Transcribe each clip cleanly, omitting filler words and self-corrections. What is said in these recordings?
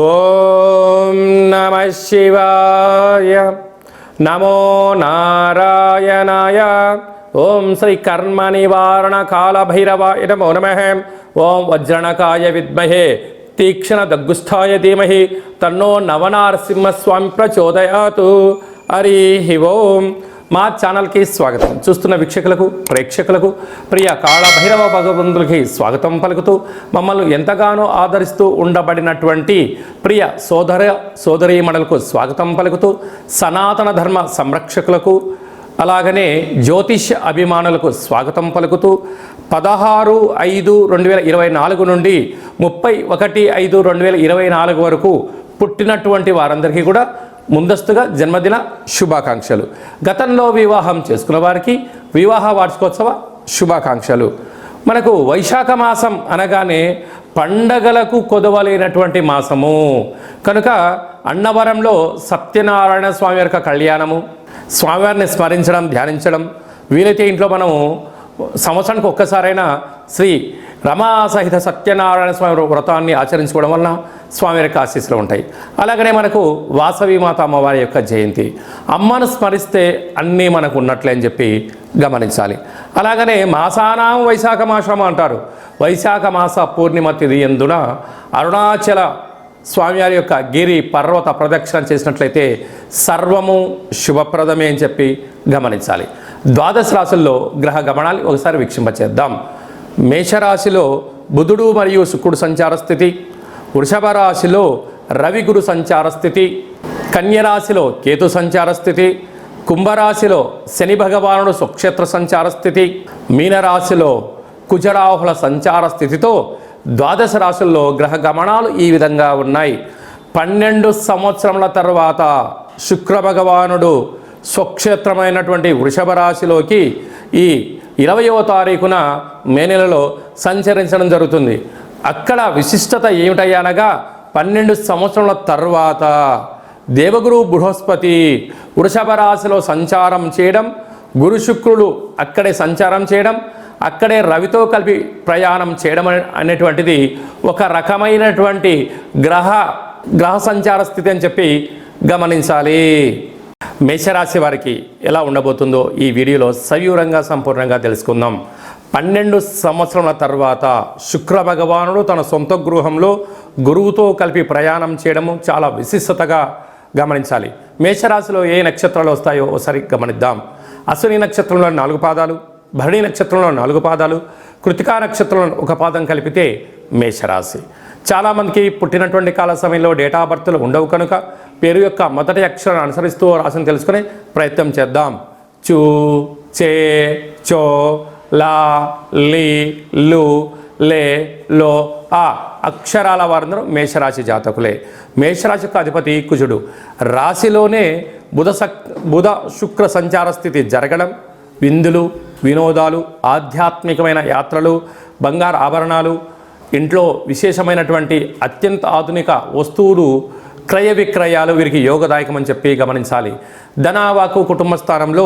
ఓం నమః శివాయ. నమో నారాయణాయ. ఓం శ్రీ కర్మ నివారణ కాల భైరవాయ నమో నమః. ఓం వజ్రణకాయ విద్మహే తీక్ష్ణ దగ్గుస్థాయ ధీమహి తన్నో నవనారసింహస్వామి ప్రచోదయాతు. హరి ఓం. మా ఛానల్కి స్వాగతం. చూస్తున్న వీక్షకులకు ప్రేక్షకులకు ప్రియ కాళభైరవ భగవంతులకి స్వాగతం పలుకుతూ మమ్మల్ని ఎంతగానో ఆదరిస్తూ ఉండబడినటువంటి ప్రియ సోదరీమణులకు స్వాగతం పలుకుతూ సనాతన ధర్మ సంరక్షకులకు అలాగనే జ్యోతిష్ అభిమానులకు స్వాగతం పలుకుతూ 16/5/2024 నుండి 31/5/2024 వరకు పుట్టినటువంటి వారందరికీ కూడా ముందస్తుగా జన్మదిన శుభాకాంక్షలు. గతంలో వివాహం చేసుకున్న వారికి వివాహ వార్షికోత్సవ శుభాకాంక్షలు. మనకు వైశాఖ మాసం అనగానే పండగలకు కొదవలేనటువంటి మాసము కనుక అన్నవరంలో సత్యనారాయణ స్వామి యొక్క కళ్యాణము, స్వామివారిని స్మరించడం, ధ్యానించడం, వీలైతే ఇంట్లో మనము సంవత్సరానికి ఒక్కసారైనా శ్రీ రమా సహిత సత్యనారాయణ స్వామి వ్రతాన్ని ఆచరించుకోవడం వలన స్వామి యొక్క ఆశీస్సులు ఉంటాయి. అలాగనే మనకు వాసవి మాత అమ్మవారి యొక్క జయంతి, అమ్మను స్మరిస్తే అన్నీ మనకు ఉన్నట్లే అని చెప్పి గమనించాలి. అలాగనే మాసానాం వైశాఖ మాసం అంటారు. వైశాఖ మాస పూర్ణిమ తిథి యందున అరుణాచల స్వామివారి యొక్క గిరి పర్వత ప్రదక్షిణ చేసినట్లయితే సర్వము శుభప్రదమే అని చెప్పి గమనించాలి. ద్వాదశ రాశుల్లో గ్రహ గమనాలు ఒకసారి వీక్షింపచేద్దాం. మేషరాశిలో బుధుడు మరియు శుక్రుడు సంచార స్థితి, వృషభ రాశిలో రవి గురు సంచార స్థితి, కన్యరాశిలో కేతు సంచార స్థితి, కుంభరాశిలో శని భగవానుడు స్వక్షేత్ర సంచార స్థితి, మీనరాశిలో కుజరాహుల సంచార స్థితితో ద్వాదశ రాశుల్లో గ్రహ గమనాలు ఈ విధంగా ఉన్నాయి. 12 సంవత్సరముల తర్వాత శుక్ర భగవానుడు స్వక్షేత్రమైనటువంటి వృషభ రాశిలోకి ఈ 20వ తారీఖున మే నెలలో సంచరించడం జరుగుతుంది. అక్కడ విశిష్టత ఏమిటయ్యనగా 12 సంవత్సరాల తర్వాత దేవగురు బృహస్పతి వృషభ రాశిలో సంచారం చేయడం, గురు శుక్రుడు అక్కడే సంచారం చేయడం, అక్కడే రవితో కలిపి ప్రయాణం చేయడం అనేటువంటిది ఒక రకమైనటువంటి గ్రహ సంచార స్థితి అని చెప్పి గమనించాలి. మేషరాశి వారికి ఎలా ఉండబోతుందో ఈ వీడియోలో సవివరంగా సంపూర్ణంగా తెలుసుకుందాం. 12 సంవత్సరాల తర్వాత శుక్ర భగవానుడు తన సొంత గృహంలో గురువుతో కలిపి ప్రయాణం చేయడము చాలా విశిష్టతగా గమనించాలి. మేషరాశిలో ఏ నక్షత్రాలు వస్తాయో ఒకసారి గమనిద్దాం. అశ్విని నక్షత్రంలో 4 పాదాలు, భరణి నక్షత్రంలో 4 పాదాలు, కృతికా నక్షత్రంలో 1 పాదం కలిపితే మేషరాశి. చాలామందికి పుట్టినటువంటి కాల సమయంలో డేటా ఆఫ్ బర్త్లు ఉండవు కనుక పేరు యొక్క మొదటి అక్షరాన్ని అనుసరిస్తూ రాశిని తెలుసుకునే ప్రయత్నం చేద్దాం. చూ, చే, చో, లా, లి, లు, లే, లో, ఆ అక్షరాల వారందరూ మేషరాశి జాతకులే. మేషరాశి యొక్క అధిపతి కుజుడు. రాశిలోనే బుధ శుక్ర సంచార స్థితి జరగడం, విందులు, వినోదాలు, ఆధ్యాత్మికమైన యాత్రలు, బంగారు ఆభరణాలు, ఇంట్లో విశేషమైనటువంటి అత్యంత ఆధునిక వస్తువులు క్రయ విక్రయాలు వీరికి యోగదాయకం అని చెప్పి గమనించాలి. ధనావాకు కుటుంబ స్థానంలో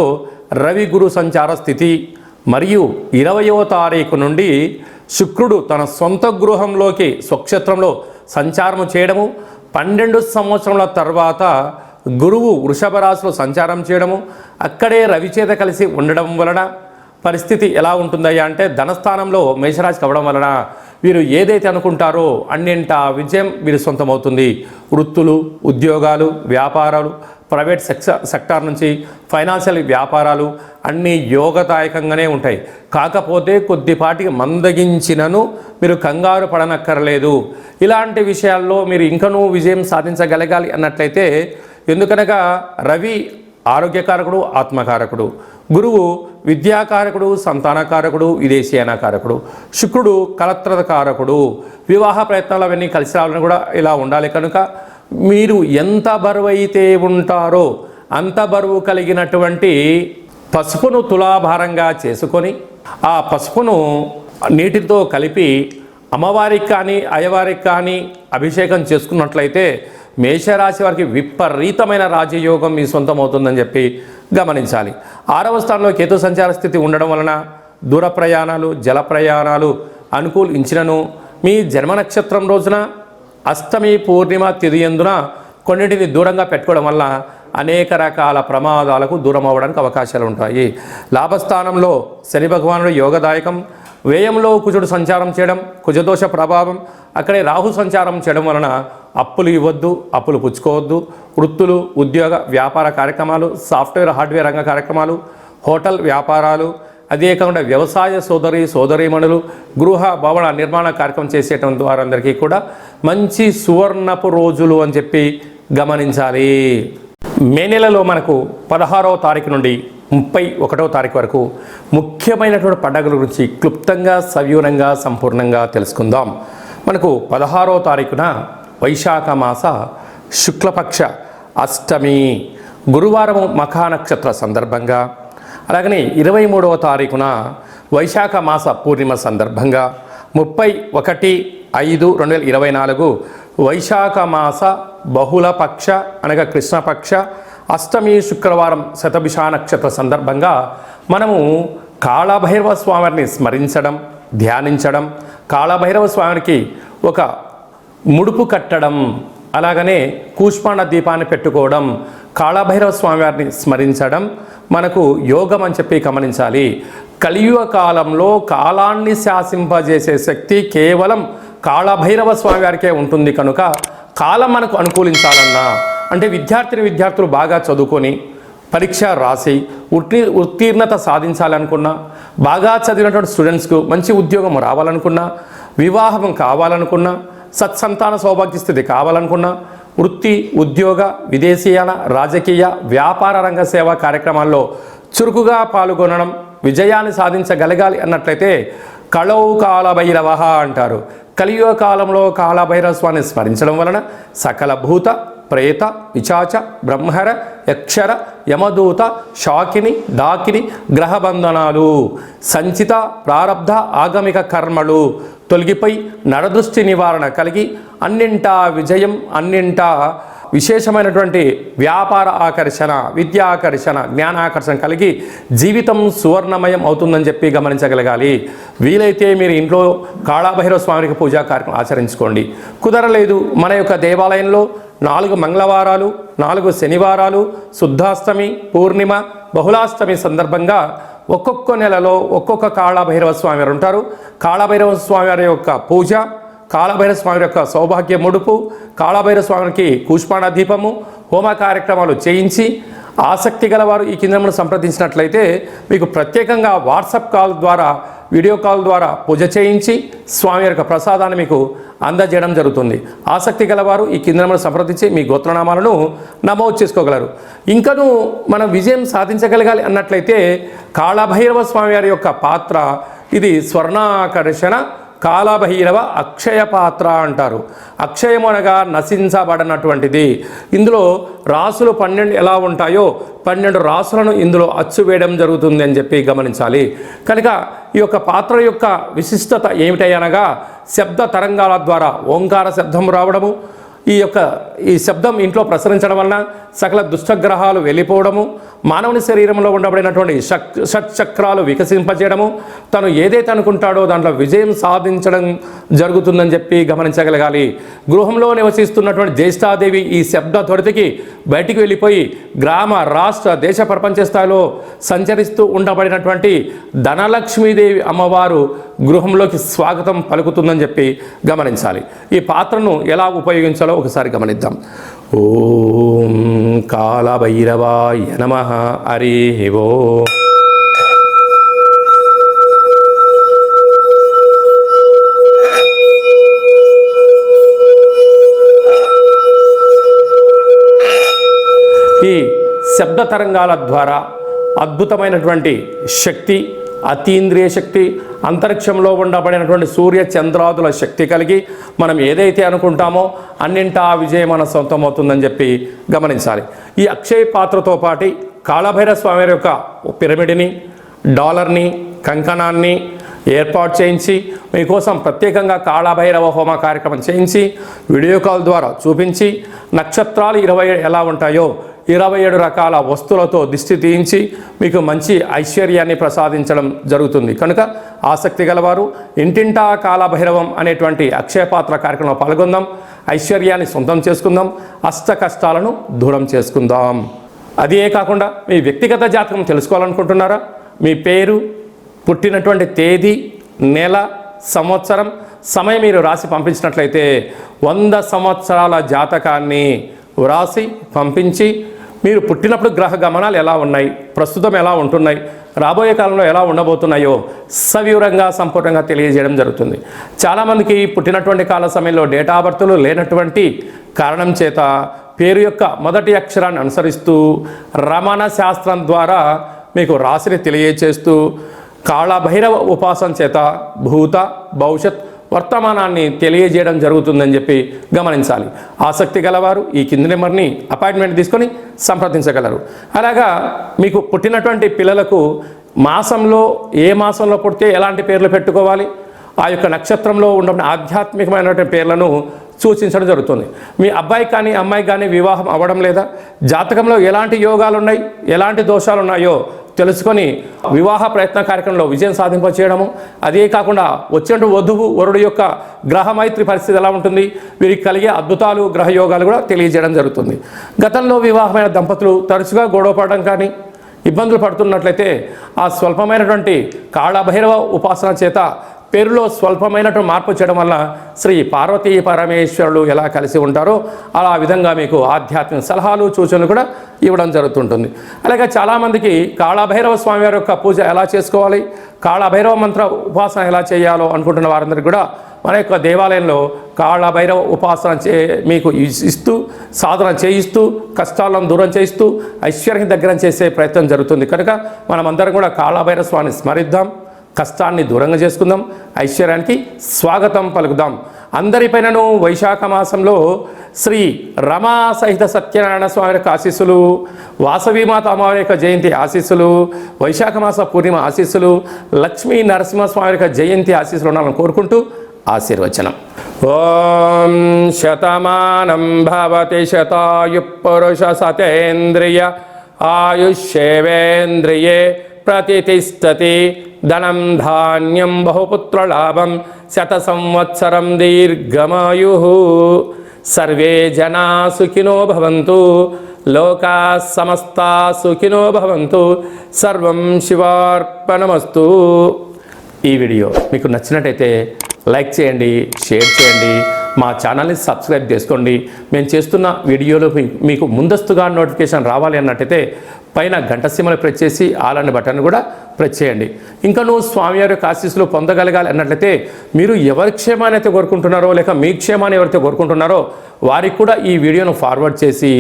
రవి గురు సంచార స్థితి మరియు 20వ తారీఖు నుండి శుక్రుడు తన సొంత గృహంలోకి స్వక్షేత్రంలో సంచారము చేయడము, 12 సంవత్సరముల తర్వాత గురువు వృషభ రాశిలో సంచారం చేయడము, అక్కడే రవి చేత కలిసి ఉండడం వలన పరిస్థితి ఎలా ఉంటుందయ్యా అంటే ధనస్థానంలో మేషరాశికి అవ్వడం వలన వీరు ఏదైతే అనుకుంటారో అన్నింట విజయం వీరు సొంతమవుతుంది. వృత్తులు, ఉద్యోగాలు, వ్యాపారాలు, ప్రైవేట్ సెక్టార్ నుంచి ఫైనాన్షియల్ వ్యాపారాలు అన్నీ యోగదాయకంగానే ఉంటాయి. కాకపోతే కొద్దిపాటికి మందగించినను మీరు కంగారు పడనక్కర్లేదు. ఇలాంటి విషయాల్లో మీరు ఇంకనూ విజయం సాధించగలగాలి అన్నట్లయితే, ఎందుకనగా రవి ఆరోగ్యకారకుడు, ఆత్మకారకుడు, గురువు విద్యాకారకుడు, సంతానకారకుడు, విదేశీయానకారకుడు, శుక్రుడు కలత్రకారకుడు, వివాహ ప్రయత్నాలు అవన్నీ కలిసి రావాలని కూడా ఇలా ఉండాలి. కనుక మీరు ఎంత బరువు అయితే ఉంటారో అంత బరువు కలిగినటువంటి పసుపును తులాభారంగా చేసుకొని ఆ పసుపును నీటితో కలిపి అమ్మవారికి కానీ అయ్యవారికి కానీ అభిషేకం చేసుకున్నట్లయితే మేషరాశి వారికి విపరీతమైన రాజయోగం మీ సొంతం అవుతుందని చెప్పి గమనించాలి. 6వ స్థానంలో కేతు సంచార స్థితి ఉండడం వలన దూర ప్రయాణాలు, జల ప్రయాణాలు అనుకూలించినను మీ జన్మ నక్షత్రం రోజున అష్టమి పూర్ణిమ తిథియందున కొన్నింటిని దూరంగా పెట్టుకోవడం వల్ల అనేక రకాల ప్రమాదాలకు దూరం అవ్వడానికి అవకాశాలు ఉంటాయి. లాభస్థానంలో శని భగవానుడు యోగదాయకం, వ్యయంలో కుజుడు సంచారం చేయడం, కుజదోష ప్రభావం, అక్కడే రాహు సంచారం చేయడం వలన అప్పులు ఇవ్వద్దు, అప్పులు పుచ్చుకోవద్దు. వృత్తులు, ఉద్యోగ, వ్యాపార కార్యక్రమాలు, సాఫ్ట్వేర్, హార్డ్వేర్ రంగ కార్యక్రమాలు, హోటల్ వ్యాపారాలు, అదే కాకుండా వ్యవసాయ సోదరీమణులు, గృహ భవన నిర్మాణ కార్యక్రమం చేసేటువంటి వారందరికీ కూడా మంచి సువర్ణపు రోజులు అని చెప్పి గమనించాలి. మే నెలలో మనకు 16వ తారీఖు నుండి 31వ తారీఖు వరకు ముఖ్యమైనటువంటి పండుగల గురించి క్లుప్తంగా, సవివరంగా, సంపూర్ణంగా తెలుసుకుందాం. మనకు 16వ తారీఖున వైశాఖ మాస శుక్లపక్ష అష్టమి, గురువారము మఖా నక్షత్ర సందర్భంగా, అలాగనే 23వ తారీఖున వైశాఖ మాస పూర్ణిమ సందర్భంగా, 31/5/2024 వైశాఖ మాస బహుళపక్ష అనగా కృష్ణపక్ష అష్టమి శుక్రవారం శతభిష నక్షత్ర సందర్భంగా మనము కాళభైరవ స్వామిని స్మరించడం, ధ్యానించడం, కాళభైరవ స్వామికి ఒక ముడుపు కట్టడం, అలాగనే కూష్మాండ దీపాన్ని పెట్టుకోవడం, కాళభైరవ స్వామివారిని స్మరించడం మనకు యోగం అని చెప్పి గమనించాలి. కలియుగ కాలంలో కాలాన్ని శాసింపజేసే శక్తి కేవలం కాళభైరవ స్వామివారికే ఉంటుంది కనుక కాలం మనకు అనుకూలించాలన్నా, అంటే విద్యార్థులు బాగా చదువుకొని పరీక్ష రాసి ఉత్తీర్ణత సాధించాలనుకున్నా, బాగా చదివినటువంటి స్టూడెంట్స్కు మంచి ఉద్యోగం రావాలనుకున్నా, వివాహం కావాలనుకున్నా, సత్సంతాన సౌభాగ్య స్థితి కావాలనుకున్నా, వృత్తి, ఉద్యోగ, విదేశీయాన, రాజకీయ, వ్యాపార రంగ సేవా కార్యక్రమాల్లో చురుకుగా పాల్గొనడం, విజయాన్ని సాధించగలగాలి అన్నట్లయితే కళౌ కాళభైరవ అంటారు. కలియుగ కాలంలో కాళభైరవ స్వామిని స్మరించడం వలన సకల భూత, ప్రేత, పిశాచ, బ్రహ్మర, యక్షర, యమదూత, శాకిని, డాకిని గ్రహబంధనాలు, సంచిత ప్రారబ్ధ ఆగమిక కర్మలు తొలగిపోయి నరదృష్టి నివారణ కలిగి అన్నింటా విజయం, అన్నింటా విశేషమైనటువంటి వ్యాపార ఆకర్షణ, విద్యా ఆకర్షణ, జ్ఞానాకర్షణ కలిగి జీవితం సువర్ణమయం అవుతుందని చెప్పి గమనించగలగాలి. వీలైతే మీరు ఇంట్లో కాళభైరవ స్వామికి పూజా కార్యక్రమం ఆచరించుకోండి. కుదరలేదు, మన యొక్క దేవాలయంలో 4 మంగళవారాలు, 4 శనివారాలు, శుద్ధాష్టమి, పూర్ణిమ, బహుళాష్టమి సందర్భంగా ఒక్కొక్క నెలలో ఒక్కొక్క కాళభైరవ స్వామి వారు ఉంటారు. కాళభైరవ స్వామి వారి యొక్క పూజ, కాళభైరవ స్వామి యొక్క సౌభాగ్య ముడుపు, కాళభైరవ స్వామికి కూష్మాండ దీపము, హోమ కార్యక్రమాలు చేయించి ఆసక్తి గలవారు ఈ కింద సంప్రదించినట్లయితే మీకు ప్రత్యేకంగా వాట్సాప్ కాల్ ద్వారా, వీడియో కాల్ ద్వారా పూజ చేయించి స్వామి యొక్క ప్రసాదాన్ని మీకు అందజేయడం జరుగుతుంది. ఆసక్తి గలవారు ఈ కింద సంప్రదించి మీ గోత్రనామాలను నమోదు చేసుకోగలరు. ఇంకనూ మనం విజయం సాధించగలగాలి అన్నట్లయితే కాళభైరవ స్వామి వారి యొక్క పాత్ర ఇది స్వర్ణాకర్షణ కాళభైరవ అక్షయ పాత్ర అంటారు. అక్షయము అనగా నశించబడినటువంటిది. ఇందులో రాసులు 12 ఎలా ఉంటాయో 12 రాసులను ఇందులో అచ్చు వేయడం జరుగుతుంది అని చెప్పి గమనించాలి. కనుక ఈ యొక్క పాత్ర యొక్క విశిష్టత ఏమిటనగా శబ్ద తరంగాల ద్వారా ఓంకార శబ్దం రావడము, ఈ శబ్దం ఇంట్లో ప్రసరించడం వలన సకల దుష్టగ్రహాలు వెళ్ళిపోవడము, మానవుని శరీరంలో ఉండబడినటువంటి షట్చక్రాలు వికసింపజేయడము, తను ఏదైతే అనుకుంటాడో దాంట్లో విజయం సాధించడం జరుగుతుందని చెప్పి గమనించగలగాలి. గృహంలో నివసిస్తున్నటువంటి జ్యేష్ఠాదేవి ఈ శబ్ద త్వరితకి బయటికి వెళ్ళిపోయి గ్రామ, రాష్ట్ర, దేశ, ప్రపంచ స్థాయిలో సంచరిస్తూ ఉండబడినటువంటి ధనలక్ష్మీదేవి అమ్మవారు గృహంలోకి స్వాగతం పలుకుతుందని చెప్పి గమనించాలి. ఈ పాత్రను ఎలా ఉపయోగించాలో ఒకసారి గమనిద్దాం. ఓం కాళభైరవాయ నమః. హరి ఓం. ఈ శబ్ద తరంగాల ద్వారా అద్భుతమైనటువంటి శక్తి, అతీంద్రియ శక్తి, అంతరిక్షంలో ఉండబడినటువంటి సూర్య చంద్రాదుల శక్తి కలిగి మనం ఏదైతే అనుకుంటామో అన్నింటా విజయం మన సొంతమవుతుందని చెప్పి గమనించాలి. ఈ అక్షయ పాత్రతో పాటు కాళభైరవ స్వామి యొక్క పిరమిడ్ని, డాలర్ని, కంకణాన్ని ఏర్పాటు చేయించి మీకోసం ప్రత్యేకంగా కాళభైరవ హోమ కార్యక్రమం చేయించి వీడియో కాల్ ద్వారా చూపించి నక్షత్రాలు 20 ఎలా ఉంటాయో 27 రకాల వస్తువులతో దిష్టి తీయించి మీకు మంచి ఐశ్వర్యాన్ని ప్రసాదించడం జరుగుతుంది. కనుక ఆసక్తి గలవారు ఇంటింటా కాలభైరవం అనేటువంటి అక్షయపాత్ర కార్యక్రమంలో పాల్గొందాం. ఐశ్వర్యాన్ని సొంతం చేసుకుందాం. అష్ట కష్టాలను దూరం చేసుకుందాం. అదే కాకుండా మీ వ్యక్తిగత జాతకం తెలుసుకోవాలనుకుంటున్నారా? మీ పేరు, పుట్టినటువంటి తేదీ, నెల, సంవత్సరం, సమయం మీరు రాసి పంపించినట్లయితే 100 సంవత్సరాల జాతకాన్ని వ్రాసి పంపించి మీరు పుట్టినప్పుడు గ్రహ గమనాలు ఎలా ఉన్నాయి, ప్రస్తుతం ఎలా ఉంటున్నాయి, రాబోయే కాలంలో ఎలా ఉండబోతున్నాయో సవివరంగా సంపూర్ణంగా తెలియజేయడం జరుగుతుంది. చాలామందికి పుట్టినటువంటి కాల సమయంలో డేటా ఆఫ్ బర్త్లు లేనటువంటి కారణం చేత పేరు యొక్క మొదటి అక్షరాన్ని అనుసరిస్తూ రమణ శాస్త్రం ద్వారా మీకు రాశిని తెలియజేస్తూ కాళభైరవ ఉపాసన చేత భూత, భవిష్యత్, వర్తమానాన్ని తెలియజేయడం జరుగుతుందని చెప్పి గమనించాలి. ఆసక్తి గలవారు ఈ కింది నెంబర్ని అపాయింట్మెంట్ తీసుకొని సంప్రదించగలరు. అలాగా మీకు పుట్టినటువంటి పిల్లలకు మాసంలో ఏ మాసంలో పుడితే ఎలాంటి పేర్లు పెట్టుకోవాలి, ఆ యొక్క నక్షత్రంలో ఉన్న ఆధ్యాత్మికమైనటువంటి పేర్లను సూచించడం జరుగుతుంది. మీ అబ్బాయి కానీ అమ్మాయి కానీ వివాహం అవ్వడం లేదా, జాతకంలో ఎలాంటి యోగాలు ఉన్నాయి, ఎలాంటి దోషాలు ఉన్నాయో తెలుసుకొని వివాహ ప్రయత్న కార్యక్రమంలో విజయం సాధింపచేయడము, అదే కాకుండా వచ్చినట్టు వధువు వరుడు యొక్క గ్రహమైత్రి పరిస్థితి ఎలా ఉంటుంది, వీరికి కలిగే అద్భుతాలు, గ్రహయోగాలు కూడా తెలియజేయడం జరుగుతుంది. గతంలో వివాహమైన దంపతులు తరచుగా గొడవ పడడం కానీ ఇబ్బందులు పడుతున్నట్లయితే ఆ స్వల్పమైనటువంటి కాళభైరవ ఉపాసన చేత పేరులో స్వల్పమైనటువంటి మార్పు చేయడం వల్ల శ్రీ పార్వతీ పరమేశ్వరులు ఎలా కలిసి ఉంటారో అలా విధంగా మీకు ఆధ్యాత్మిక సలహాలు, సూచనలు కూడా ఇవ్వడం జరుగుతుంటుంది. అలాగే చాలామందికి కాళభైరవ స్వామివారి యొక్క పూజ ఎలా చేసుకోవాలి, కాళభైరవ మంత్ర ఉపాసన ఎలా చేయాలో అనుకుంటున్న వారందరికీ కూడా మన యొక్క దేవాలయంలో కాళభైరవ ఉపాసన మీకు ఇస్తూ, సాధన చేయిస్తూ, కష్టాలను దూరం చేయిస్తూ, ఐశ్వర్యం దగ్గర చేసే ప్రయత్నం జరుగుతుంది. కనుక మనమందరం కూడా కాళభైరవ స్వామిని స్మరిద్దాం, కష్టాన్ని దూరంగా చేసుకుందాం, ఐశ్వర్యానికి స్వాగతం పలుకుదాం. అందరిపైనను వైశాఖ మాసంలో శ్రీ రమా సహిత సత్యనారాయణ స్వామి యొక్క ఆశీస్సులు, వాసవీమాత అమ్మవారి యొక్క జయంతి ఆశీస్సులు, వైశాఖ మాస పూర్ణిమ ఆశీస్సులు, లక్ష్మీ నరసింహస్వామి యొక్క జయంతి ఆశీస్సులు ఉండాలని కోరుకుంటూ ఆశీర్వచనం. ఓం శతమానం భవతి శతాయు పురుష సతేంద్రియ ఆయుష్యేవేంద్రియే ప్రతిష్టతి ధనం ధాన్యం బహుపుత్రలాభం శత సంవత్సరం దీర్ఘమాయు. సర్వే జనా సుఖినో భవంతు, లోకా సమస్తా సుఖినో భవంతు. సర్వం శివార్పణమస్తు. ఈ వీడియో మీకు నచ్చినట్టయితే లైక్ చేయండి, షేర్ చేయండి, మా ఛానల్ని సబ్స్క్రైబ్ చేసుకోండి. మేము చేస్తున్న వీడియోలో మీకు ముందస్తుగా నోటిఫికేషన్ రావాలి అన్నట్టయితే పైన గంట సింబల్ ప్రెస్ చేసి ఆల్ అనే బటన్ కూడా ప్రెస్ చేయండి. ఇంకా నువ్వు స్వామివారి యొక్క ఆశీస్సులు పొందగలగాలి అన్నట్లయితే మీరు ఎవరి క్షేమాన్ని అయితే కోరుకుంటున్నారో, లేక మీ క్షేమాన్ని ఎవరైతే కోరుకుంటున్నారో వారికి కూడా ఈ వీడియోను ఫార్వర్డ్ చేసి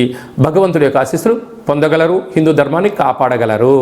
భగవంతుడి యొక్క ఆశీస్సులు పొందగలరు, హిందూ ధర్మాన్ని కాపాడగలరు.